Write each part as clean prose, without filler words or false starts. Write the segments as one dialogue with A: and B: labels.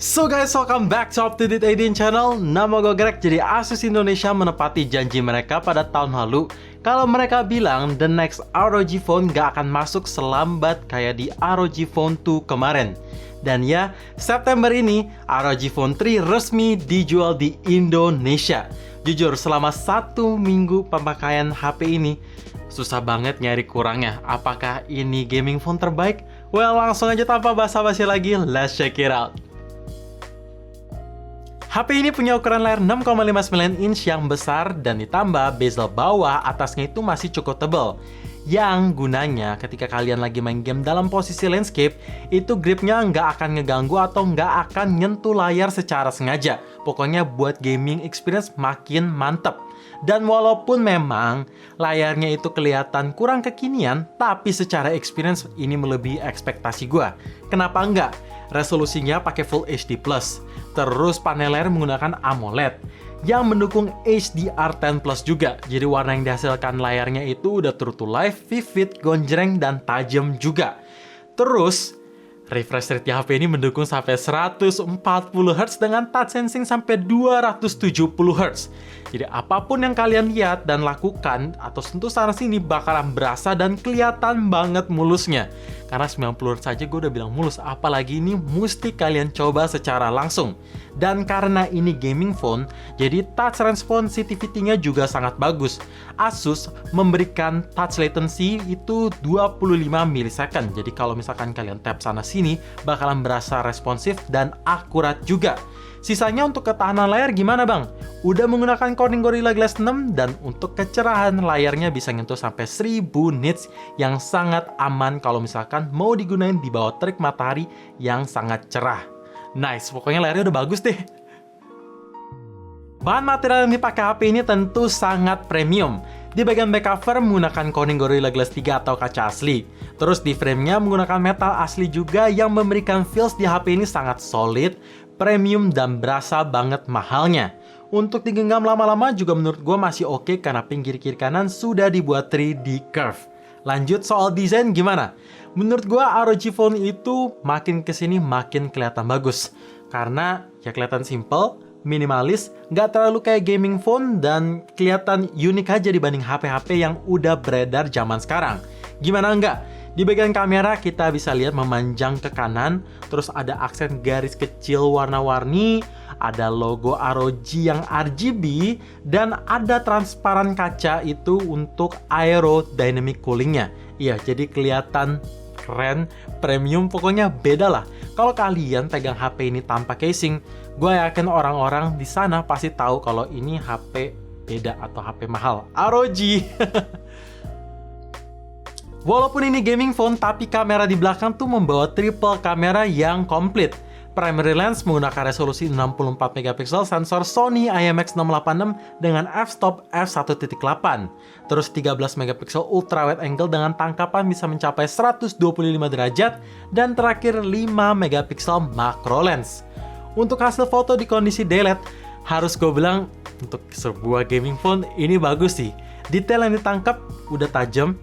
A: So guys, welcome back to Up to Date 18 channel. Nama gue Greg. Jadi Asus Indonesia menepati janji mereka pada tahun lalu kalau mereka bilang the next ROG Phone gak akan masuk selambat kayak di ROG Phone 2 kemarin. Dan ya, September ini ROG Phone 3 resmi dijual di Indonesia. Jujur, selama 1 minggu pemakaian HP ini susah banget nyari kurangnya. Apakah ini gaming phone terbaik? Well, langsung aja tanpa basa-basi lagi, let's check it out. HP ini punya ukuran layar 6,59 inch yang besar dan ditambah bezel bawah atasnya itu masih cukup tebal. Yang gunanya ketika kalian lagi main game dalam posisi landscape, itu gripnya nggak akan ngeganggu atau nggak akan nyentuh layar secara sengaja. Pokoknya buat gaming experience makin mantep. Dan walaupun memang layarnya itu kelihatan kurang kekinian, tapi secara experience ini melebihi ekspektasi gua. Kenapa enggak? Resolusinya pakai Full HD+. Terus panel layar menggunakan AMOLED yang mendukung HDR10+ juga. Jadi warna yang dihasilkan layarnya itu udah true to life, vivid, gonjreng, dan tajam juga. Terus refresh rate HP ini mendukung sampai 140Hz dengan touch sensing sampai 270Hz. Jadi apapun yang kalian lihat dan lakukan atau sentuh sana sini bakalan berasa dan kelihatan banget mulusnya. Karena 90Hz saja gue udah bilang mulus, apalagi ini mesti kalian coba secara langsung. Dan karena ini gaming phone, jadi touch responsitivity-nya juga sangat bagus. Asus memberikan touch latency itu 25 millisecond. Jadi kalau misalkan kalian tap sana sini, bakalan berasa responsif dan akurat juga. Sisanya untuk ketahanan layar gimana bang? Udah menggunakan Corning Gorilla Glass 6 dan untuk kecerahan layarnya bisa nyentuh sampai 1000 nits yang sangat aman kalau misalkan mau digunain di bawah terik matahari yang sangat cerah. Nice, pokoknya layarnya udah bagus deh. Bahan material yang dipakai HP ini tentu sangat premium. Di bagian back cover menggunakan Corning Gorilla Glass 3 atau kaca asli. Terus di frame-nya menggunakan metal asli juga yang memberikan feels di HP ini sangat solid, premium, dan berasa banget mahalnya. Untuk digenggam lama-lama juga menurut gue masih oke karena pinggir kiri kanan sudah dibuat 3D curve. Lanjut soal desain gimana? Menurut gue ROG Phone itu makin kesini makin kelihatan bagus. Karena ya kelihatan simple, minimalis, nggak terlalu kayak gaming phone, dan kelihatan unik aja dibanding HP-HP yang udah beredar zaman sekarang. Gimana enggak? Di bagian kamera kita bisa lihat memanjang ke kanan, terus ada aksen garis kecil warna-warni, ada logo ROG yang RGB, dan ada transparan kaca itu untuk aerodynamic coolingnya. Iya, jadi kelihatan keren, premium, pokoknya beda lah. Kalau kalian pegang HP ini tanpa casing, gue yakin orang-orang di sana pasti tahu kalau ini HP beda atau HP mahal. ROG. Walaupun ini gaming phone, tapi kamera di belakang tuh membawa triple kamera yang komplit. Primary lens menggunakan resolusi 64MP sensor Sony IMX686 dengan f-stop f1.8. Terus 13MP ultra wide angle dengan tangkapan bisa mencapai 125 derajat. Dan terakhir 5MP macro lens. Untuk hasil foto di kondisi daylight, harus gue bilang untuk sebuah gaming phone ini bagus sih. Detail yang ditangkap udah tajam.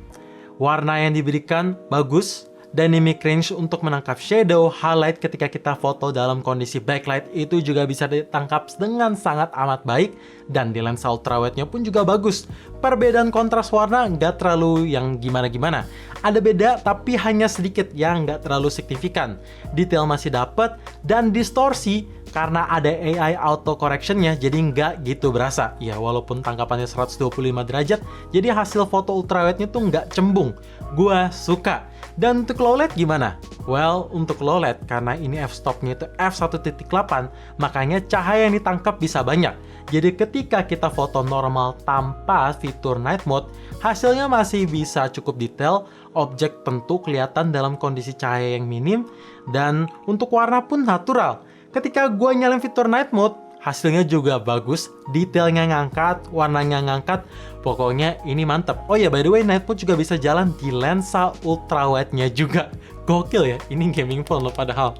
A: Warna yang diberikan bagus, dynamic range untuk menangkap shadow, highlight ketika kita foto dalam kondisi backlight itu juga bisa ditangkap dengan sangat amat baik, dan di lensa ultrawide-nya pun juga bagus. Perbedaan kontras warna nggak terlalu yang gimana-gimana. Ada beda tapi hanya sedikit yang nggak terlalu signifikan. Detail masih dapet, dan distorsi karena ada AI auto correction-nya jadi nggak gitu berasa. Ya walaupun tangkapannya 125 derajat, jadi hasil foto ultrawide-nya tuh nggak cembung. Gua suka. Dan untuk low light gimana? Well, untuk low light karena ini f-stop-nya itu f1.8, makanya cahaya yang ditangkap bisa banyak. Jadi ketika kita foto normal tanpa fitur night mode, hasilnya masih bisa cukup detail, objek tentu kelihatan dalam kondisi cahaya yang minim, dan untuk warna pun natural. Ketika gue nyalain fitur night mode, hasilnya juga bagus, detailnya ngangkat, warnanya ngangkat, pokoknya ini mantep. Oh ya, by the way, night mode juga bisa jalan di lensa ultrawide-nya juga. Gokil ya, ini gaming phone loh padahal.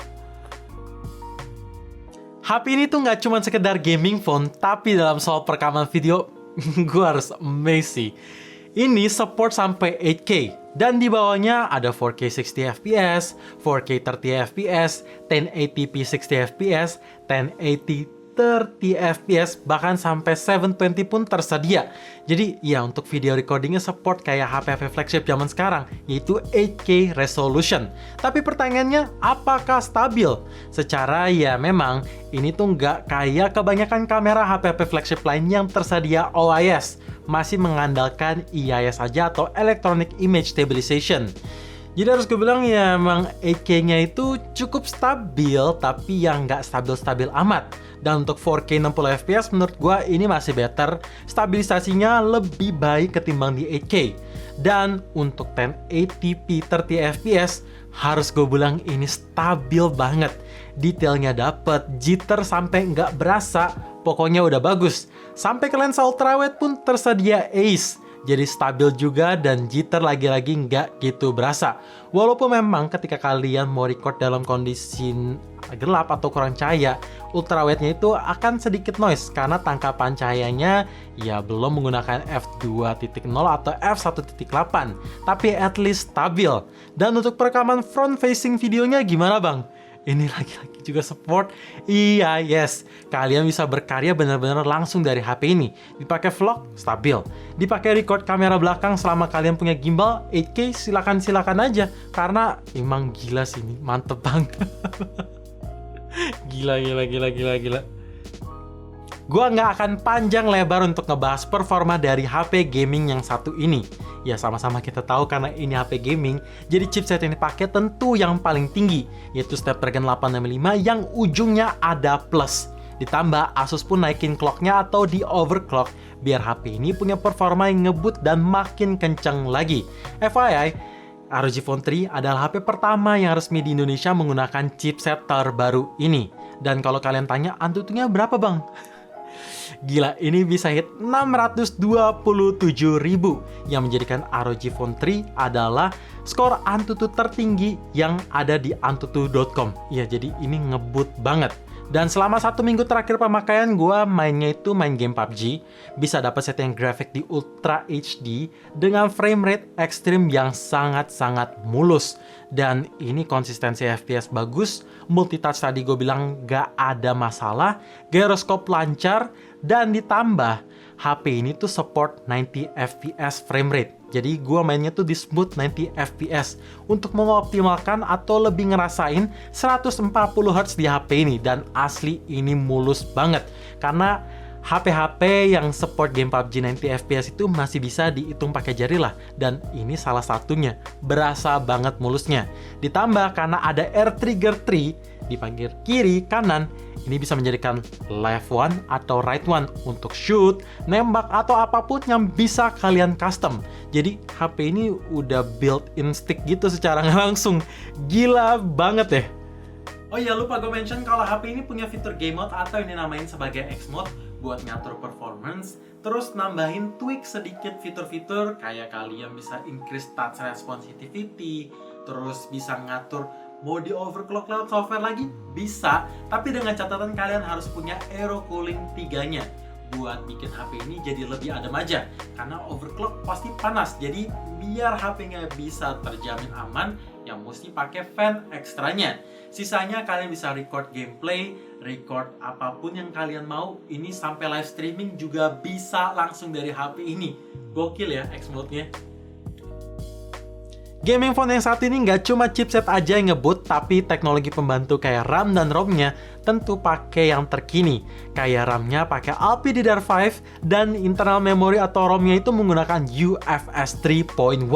A: HP ini tuh nggak cuma sekedar gaming phone, tapi dalam soal perekaman video, gue harus amazed sih. Ini support sampai 8K Dan di bawahnya ada 4K 60fps, 4K 30fps, 1080p 60fps, 1080 30fps, bahkan sampai 720 pun tersedia. Jadi ya untuk video recordingnya support kayak HP-HP flagship zaman sekarang, yaitu 8K resolution. Tapi pertanyaannya, apakah stabil? Secara ya memang ini tuh nggak kayak kebanyakan kamera HP-HP flagship lain yang tersedia OIS, masih mengandalkan EIS saja atau Electronic Image Stabilization. Jadi harus gue bilang ya emang 8K-nya itu cukup stabil, tapi yang nggak stabil-stabil amat. Dan untuk 4K 60fps menurut gue ini masih better, stabilisasinya lebih baik ketimbang di 8K. Dan untuk 1080p 30fps harus gue bilang ini stabil banget. Detailnya dapet, jitter sampai nggak berasa, pokoknya udah bagus. Sampai ke lensa ultrawide pun tersedia ACE. Jadi stabil juga dan jitter lagi-lagi nggak gitu berasa. Walaupun memang ketika kalian mau record dalam kondisi gelap atau kurang cahaya, ultrawide-nya itu akan sedikit noise karena tangkapan cahayanya ya belum menggunakan f2.0 atau f1.8, tapi at least stabil. Dan untuk perekaman front facing videonya gimana bang? Ini lagi-lagi juga support EIS. Kalian bisa berkarya benar-benar langsung dari HP ini. Dipakai vlog, stabil. Dipakai record kamera belakang selama kalian punya gimbal 8K, silakan aja. Karena emang gila sih ini, mantep banget. Gila. Gua nggak akan panjang lebar untuk ngebahas performa dari HP gaming yang satu ini. Ya sama-sama kita tahu karena ini HP gaming, jadi chipset yang dipakai tentu yang paling tinggi, yaitu Snapdragon 865 yang ujungnya ada plus. Ditambah Asus pun naikin clocknya atau di overclock, biar HP ini punya performa yang ngebut dan makin kencang lagi. FYI, ROG Phone 3 adalah HP pertama yang resmi di Indonesia menggunakan chipset terbaru ini. Dan kalau kalian tanya, Antutunya berapa bang? Gila, ini bisa hit 627.000 yang menjadikan ROG Phone 3 adalah skor Antutu tertinggi yang ada di antutu.com. Ya, jadi ini ngebut banget. Dan selama 1 minggu terakhir pemakaian gue mainnya itu main game PUBG, bisa dapat setting grafik di Ultra HD dengan frame rate ekstrim yang sangat-sangat mulus. Dan ini konsistensi FPS bagus, multitouch tadi gue bilang gak ada masalah, gyroskop lancar, dan ditambah HP ini tuh support 90 fps frame rate. Jadi gue mainnya tuh di smooth 90 fps untuk mengoptimalkan atau lebih ngerasain 140 Hz di HP ini. Dan asli ini mulus banget karena HP-HP yang support game PUBG 90 fps itu masih bisa dihitung pakai jari lah. Dan ini salah satunya, berasa banget mulusnya. Ditambah karena ada air trigger tree di pinggir kiri, kanan, ini bisa menjadikan left one atau right one untuk shoot, nembak, atau apapun yang bisa kalian custom. Jadi HP ini udah built-in stick gitu secara nggak langsung. Gila banget deh. Oh iya, lupa gue mention kalau HP ini punya fitur game mode atau yang dinamain sebagai X mode buat ngatur performance, terus nambahin tweak sedikit fitur-fitur kayak kalian bisa increase touch sensitivity, terus bisa ngatur mau di overclock lewat software lagi? Bisa, tapi dengan catatan kalian harus punya aero cooling 3-nya buat bikin HP ini jadi lebih adem aja. Karena overclock pasti panas, jadi biar HP-nya bisa terjamin aman, yang mesti pakai fan ekstranya. Sisanya kalian bisa record gameplay, record apapun yang kalian mau. Ini sampai live streaming juga bisa langsung dari HP ini. Gokil ya X mode-nya. Gaming phone yang saat ini nggak cuma chipset aja yang ngebut, tapi teknologi pembantu kayak RAM dan ROM-nya tentu pakai yang terkini. Kayak RAM-nya pakai LPDDR5 dan internal memory atau ROM-nya itu menggunakan UFS 3.1.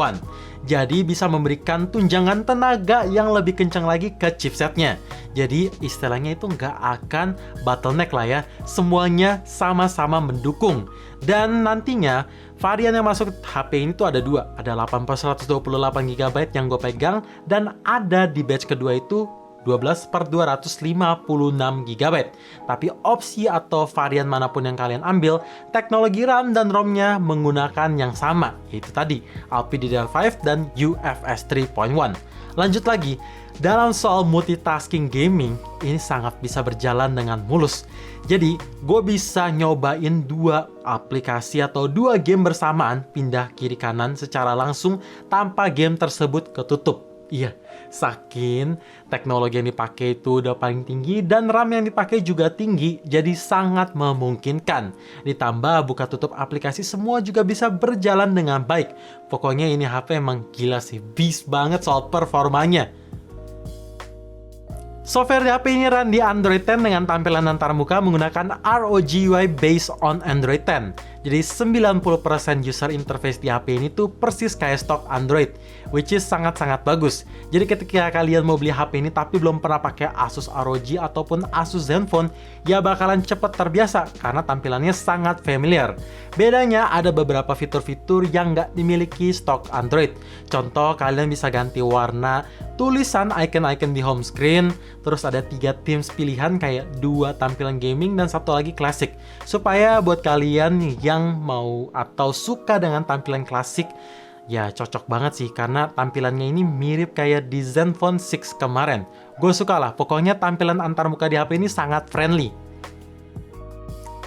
A: Jadi bisa memberikan tunjangan tenaga yang lebih kencang lagi ke chipsetnya. Jadi istilahnya itu nggak akan bottleneck lah ya. Semuanya sama-sama mendukung. Dan nantinya varian yang masuk HP ini tuh ada dua. Ada 8/128 GB yang gue pegang, dan ada di batch kedua itu 12 per 256 GB. Tapi opsi atau varian manapun yang kalian ambil, teknologi RAM dan ROM-nya menggunakan yang sama, yaitu tadi LPDDR5 dan UFS 3.1. Lanjut lagi, dalam soal multitasking gaming, ini sangat bisa berjalan dengan mulus. Jadi, gue bisa nyobain 2 aplikasi atau 2 game bersamaan, pindah kiri kanan secara langsung tanpa game tersebut ketutup. Iya, saking teknologi yang dipakai itu udah paling tinggi dan RAM yang dipakai juga tinggi, jadi sangat memungkinkan. Ditambah buka tutup aplikasi semua juga bisa berjalan dengan baik. Pokoknya ini HP emang gila sih, beast banget soal performanya. Software di HP ini run di Android 10 dengan tampilan antarmuka menggunakan ROG UI based on Android 10. Jadi 90% user interface di HP ini tuh persis kayak stok Android, which is sangat-sangat bagus. Jadi ketika kalian mau beli HP ini tapi belum pernah pakai Asus ROG ataupun Asus Zenfone, ya bakalan cepet terbiasa karena tampilannya sangat familiar. Bedanya ada beberapa fitur-fitur yang nggak dimiliki stok Android. Contoh, kalian bisa ganti warna tulisan icon-icon di home screen, terus ada 3 themes pilihan kayak 2 tampilan gaming dan 1 lagi klasik. Supaya buat kalian yang mau atau suka dengan tampilan klasik, ya cocok banget sih karena tampilannya ini mirip kayak di Zenfone 6 kemarin. Gue suka lah, pokoknya tampilan antarmuka di HP ini sangat friendly.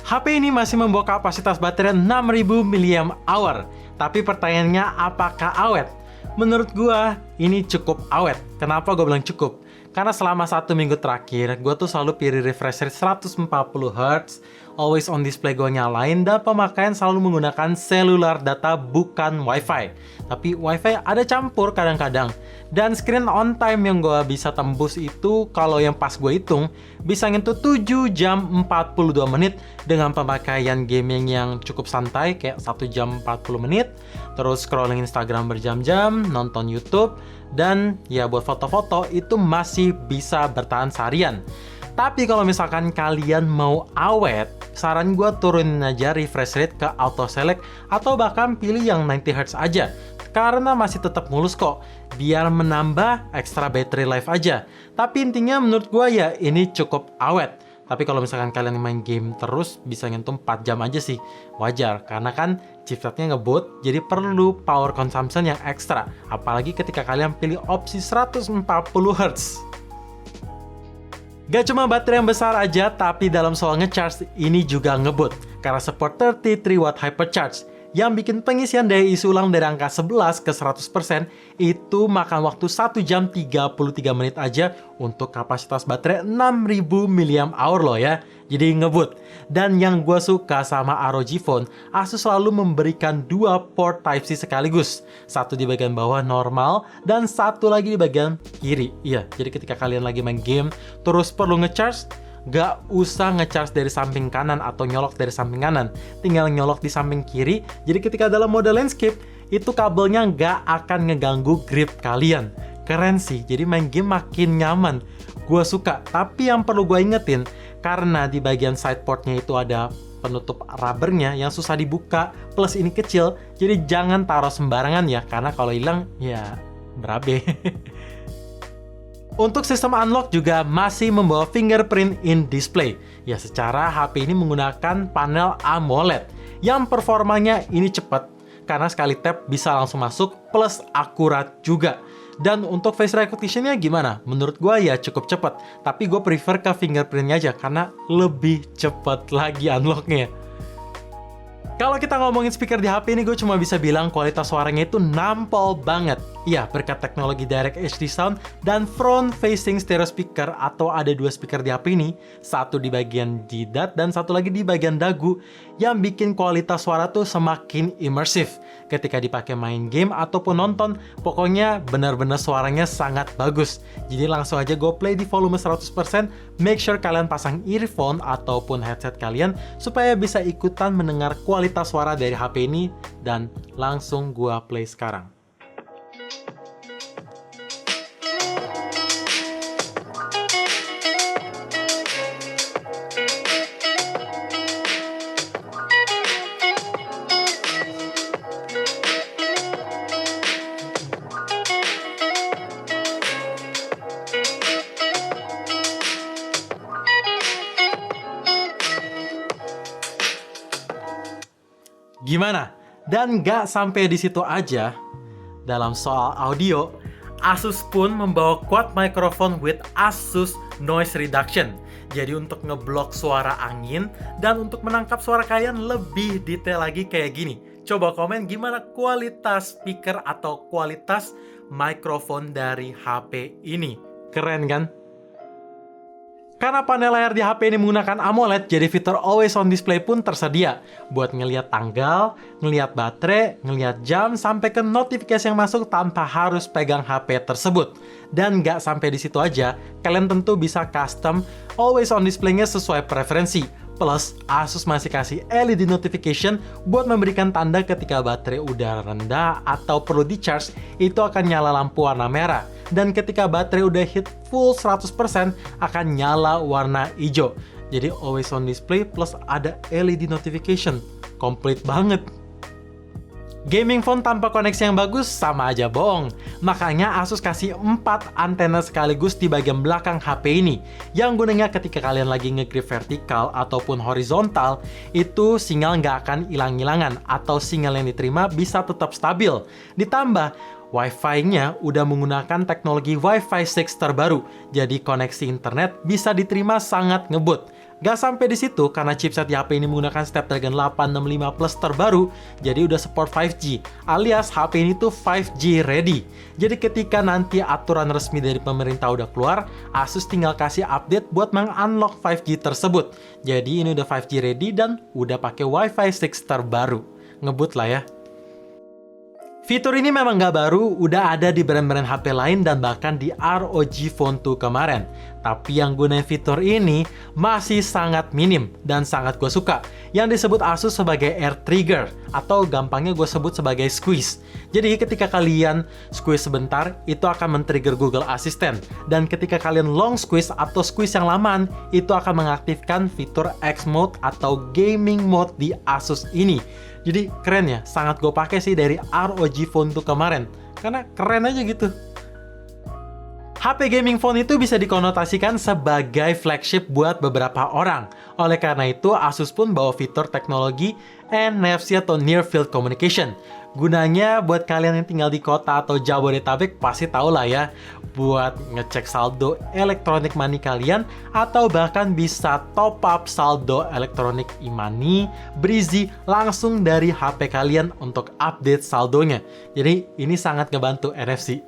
A: HP ini masih membawa kapasitas baterai 6000 mAh. Tapi pertanyaannya, apakah awet? Menurut gua, ini cukup awet. Kenapa gue bilang cukup? Karena selama 1 minggu terakhir, gue tuh selalu pilih refresh rate 140Hz, always on display gue nyalain, dan pemakaian selalu menggunakan cellular data bukan wifi. Tapi wifi ada campur kadang-kadang. Dan screen on time yang gue bisa tembus itu, kalau yang pas gue hitung, bisa nyentuh 7 jam 42 menit dengan pemakaian gaming yang cukup santai, kayak 1 jam 40 menit, terus scrolling Instagram berjam-jam, nonton YouTube, dan ya buat foto-foto itu masih bisa bertahan seharian. Tapi kalau misalkan kalian mau awet, saran gue turunin aja refresh rate ke auto select atau bahkan pilih yang 90Hz aja. Karena masih tetap mulus kok, biar menambah extra battery life aja. Tapi intinya menurut gue ya ini cukup awet. Tapi kalau misalkan kalian main game terus bisa nyentuh 4 jam aja sih, wajar. Karena kan chipsetnya ngebut, jadi perlu power consumption yang ekstra. Apalagi ketika kalian pilih opsi 140Hz. Gak cuma baterai yang besar aja, tapi dalam soal ngecharge ini juga ngebut. Karena support 33 watt hypercharge. Yang bikin pengisian daya isi ulang dari angka 11 ke 100% itu makan waktu 1 jam 33 menit aja untuk kapasitas baterai 6000 mAh loh ya. Jadi ngebut. Dan yang gue suka sama ROG Phone, Asus selalu memberikan 2 port Type-C sekaligus. Satu di bagian bawah normal dan satu lagi di bagian kiri. Iya, jadi ketika kalian lagi main game terus perlu ngecharge, gak usah ngecharge dari samping kanan atau nyolok dari samping kanan, tinggal nyolok di samping kiri. Jadi ketika dalam mode landscape, itu kabelnya gak akan ngeganggu grip kalian. Keren sih, jadi main game makin nyaman. Gue suka, tapi yang perlu gue ingetin, karena di bagian side portnya itu ada penutup rubbernya yang susah dibuka, plus ini kecil, jadi jangan taruh sembarangan ya, karena kalau hilang, ya berabe. Untuk sistem unlock juga masih membawa fingerprint in display. Ya secara HP ini menggunakan panel AMOLED yang performanya ini cepat karena sekali tap bisa langsung masuk plus akurat juga. Dan untuk face recognition-nya gimana? Menurut gua ya cukup cepat, tapi gue prefer ke fingerprint-nya aja karena lebih cepat lagi unlock-nya. Kalau kita ngomongin speaker di HP ini, gue cuma bisa bilang kualitas suaranya itu nampol banget. Iya, berkat teknologi Direct HD Sound dan front-facing stereo speaker atau ada 2 speaker di HP ini, satu di bagian jidat dan satu lagi di bagian dagu, yang bikin kualitas suara tuh semakin imersif. Ketika dipakai main game ataupun nonton, pokoknya benar-benar suaranya sangat bagus. Jadi langsung aja gue play di volume 100%, make sure kalian pasang earphone ataupun headset kalian supaya bisa ikutan mendengar kualitas suara dari HP ini, dan langsung gue play sekarang. Gimana? Dan nggak sampai di situ aja. Dalam soal audio, Asus pun membawa quad microphone with Asus Noise Reduction. Jadi untuk ngeblok suara angin dan untuk menangkap suara kalian lebih detail lagi kayak gini. Coba komen gimana kualitas speaker atau kualitas mikrofon dari HP ini. Keren kan? Karena panel layar di HP ini menggunakan AMOLED, jadi fitur Always On Display pun tersedia buat ngelihat tanggal, ngelihat baterai, ngelihat jam, sampai ke notifikasi yang masuk tanpa harus pegang HP tersebut. Dan nggak sampai di situ aja, kalian tentu bisa custom Always On Display-nya sesuai preferensi. Plus, Asus masih kasih LED notification buat memberikan tanda ketika baterai udah rendah atau perlu di-charge, itu akan nyala lampu warna merah. Dan ketika baterai udah hit full 100%, akan nyala warna hijau. Jadi always on display plus ada LED notification. Komplit banget. Gaming phone tanpa koneksi yang bagus sama aja bohong. Makanya Asus kasih 4 antena sekaligus di bagian belakang HP ini. Yang gunanya ketika kalian lagi nge-grip vertikal ataupun horizontal, itu sinyal nggak akan hilang-hilangan atau sinyal yang diterima bisa tetap stabil. Ditambah, Wi-Fi-nya udah menggunakan teknologi Wi-Fi 6 terbaru, jadi koneksi internet bisa diterima sangat ngebut. Gak sampai di situ, karena chipset di HP ini menggunakan Snapdragon 865 Plus terbaru, jadi udah support 5G, alias HP ini tuh 5G ready. Jadi ketika nanti aturan resmi dari pemerintah udah keluar, Asus tinggal kasih update buat meng-unlock 5G tersebut. Jadi ini udah 5G ready dan udah pakai Wi-Fi 6 terbaru. Ngebut lah ya. Fitur ini memang nggak baru, udah ada di brand-brand HP lain dan bahkan di ROG Phone 2 kemarin. Tapi yang gunain fitur ini masih sangat minim dan sangat gue suka. Yang disebut Asus sebagai Air Trigger atau gampangnya gue sebut sebagai squeeze. Jadi ketika kalian squeeze sebentar, itu akan men-trigger Google Assistant. Dan ketika kalian long squeeze atau squeeze yang lamaan, itu akan mengaktifkan fitur X Mode atau Gaming Mode di Asus ini. Jadi keren ya, sangat gue pakai sih dari ROG Phone 2 kemarin. Karena keren aja gitu. HP gaming phone itu bisa dikonotasikan sebagai flagship buat beberapa orang. Oleh karena itu, Asus pun bawa fitur teknologi NFC atau Near Field Communication. Gunanya buat kalian yang tinggal di kota atau Jabodetabek pasti tahu lah ya. Buat ngecek saldo elektronik money kalian atau bahkan bisa top up saldo elektronik e-money, Breezy langsung dari HP kalian untuk update saldonya. Jadi ini sangat ngebantu NFC.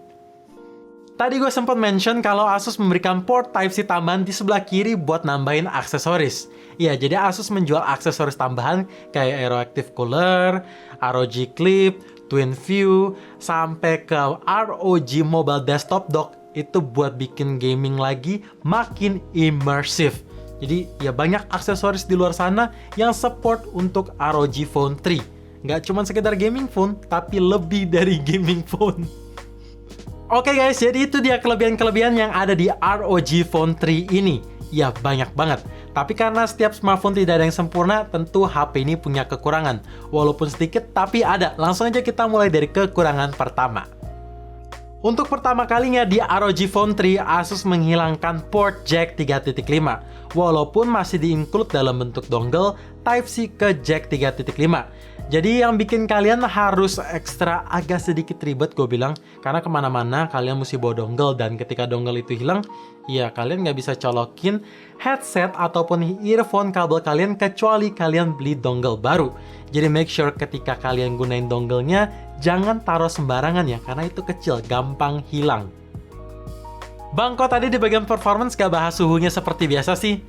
A: Tadi gue sempat mention kalau Asus memberikan port Type-C tambahan di sebelah kiri buat nambahin aksesoris. Ya, jadi Asus menjual aksesoris tambahan kayak Aeroactive Cooler, ROG Clip, Twin View, sampai ke ROG Mobile Desktop Dock. Itu buat bikin gaming lagi makin immersive. Jadi ya banyak aksesoris di luar sana yang support untuk ROG Phone 3. Nggak cuma sekedar gaming phone, tapi lebih dari gaming phone. Oke guys, jadi itu dia kelebihan-kelebihan yang ada di ROG Phone 3 ini. Ya banyak banget. Tapi karena setiap smartphone tidak ada yang sempurna, tentu HP ini punya kekurangan. Walaupun sedikit, tapi ada. Langsung aja kita mulai dari kekurangan pertama. Untuk pertama kalinya di ROG Phone 3, Asus menghilangkan port jack 3.5. Walaupun masih di-include dalam bentuk dongle Type-C ke jack 3.5. Jadi yang bikin kalian harus ekstra agak sedikit ribet gue bilang. Karena kemana-mana kalian mesti bawa dongle. Dan ketika dongle itu hilang, ya kalian nggak bisa colokin headset ataupun earphone kabel kalian kecuali kalian beli dongle baru. Jadi make sure ketika kalian gunain dongle-nya, jangan taruh sembarangan ya. Karena itu kecil, gampang hilang. Bang, kok tadi di bagian performance gak bahas suhunya seperti biasa sih?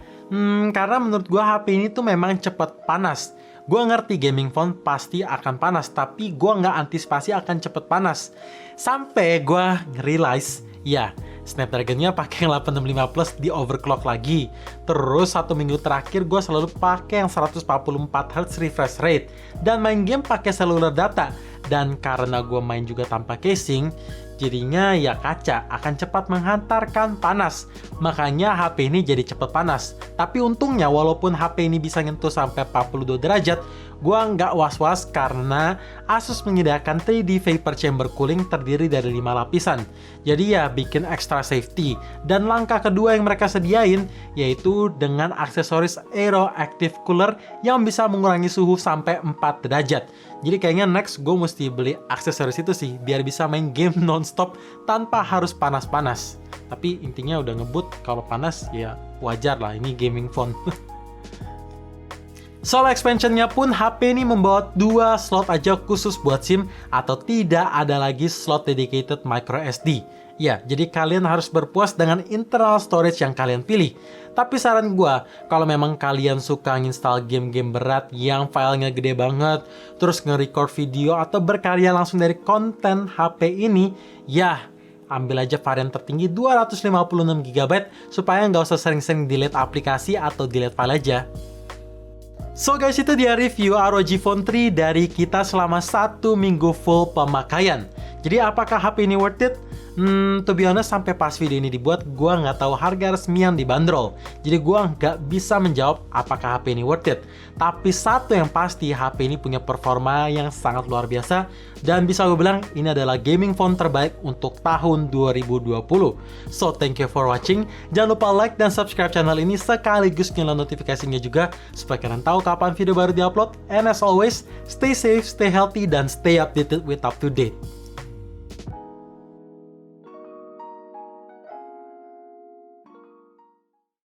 A: Karena menurut gue HP ini tuh memang cepet panas. Gue ngerti gaming phone pasti akan panas, tapi gue nggak antisipasi akan cepet panas. Sampai gue realize, ya Snapdragon-nya pakai yang 865 Plus di overclock lagi. Terus 1 minggu terakhir gue selalu pakai yang 144Hz refresh rate. Dan main game pakai cellular data. Dan karena gue main juga tanpa casing, jadinya ya kaca akan cepat menghantarkan panas. Makanya HP ini jadi cepat panas. Tapi untungnya walaupun HP ini bisa nyentuh sampai 42 derajat, Gua nggak was-was karena Asus menyediakan 3D Vapor Chamber Cooling terdiri dari 5 lapisan. Jadi ya bikin extra safety. Dan langkah kedua yang mereka sediain yaitu dengan aksesoris Aero Active Cooler yang bisa mengurangi suhu sampai 4 derajat. Jadi kayaknya next gue mesti beli aksesoris itu sih biar bisa main game non-stop tanpa harus panas-panas. Tapi intinya udah ngebut, kalau panas ya wajar lah, ini gaming phone. Soal expansionnya pun, HP ini membawa 2 slot aja khusus buat SIM atau tidak ada lagi slot dedicated micro SD. Ya, jadi kalian harus berpuas dengan internal storage yang kalian pilih. Tapi saran gua, kalau memang kalian suka nginstal game-game berat yang filenya gede banget, terus nge-record video atau berkarya langsung dari konten HP ini, ya ambil aja varian tertinggi 256GB supaya nggak usah sering-sering delete aplikasi atau delete file aja. So guys, itu dia review ROG Phone 3 dari kita selama 1 minggu full pemakaian. Jadi apakah HP ini worth it? To be honest, sampai pas video ini dibuat, gua nggak tahu harga resmi yang dibanderol. Jadi gua nggak bisa menjawab apakah HP ini worth it. Tapi satu yang pasti, HP ini punya performa yang sangat luar biasa. Dan bisa gue bilang, ini adalah gaming phone terbaik untuk tahun 2020. So, thank you for watching. Jangan lupa like dan subscribe channel ini sekaligus nyalain notifikasinya juga supaya kalian tahu kapan video baru diupload. And as always, stay safe, stay healthy, dan stay updated with up to date.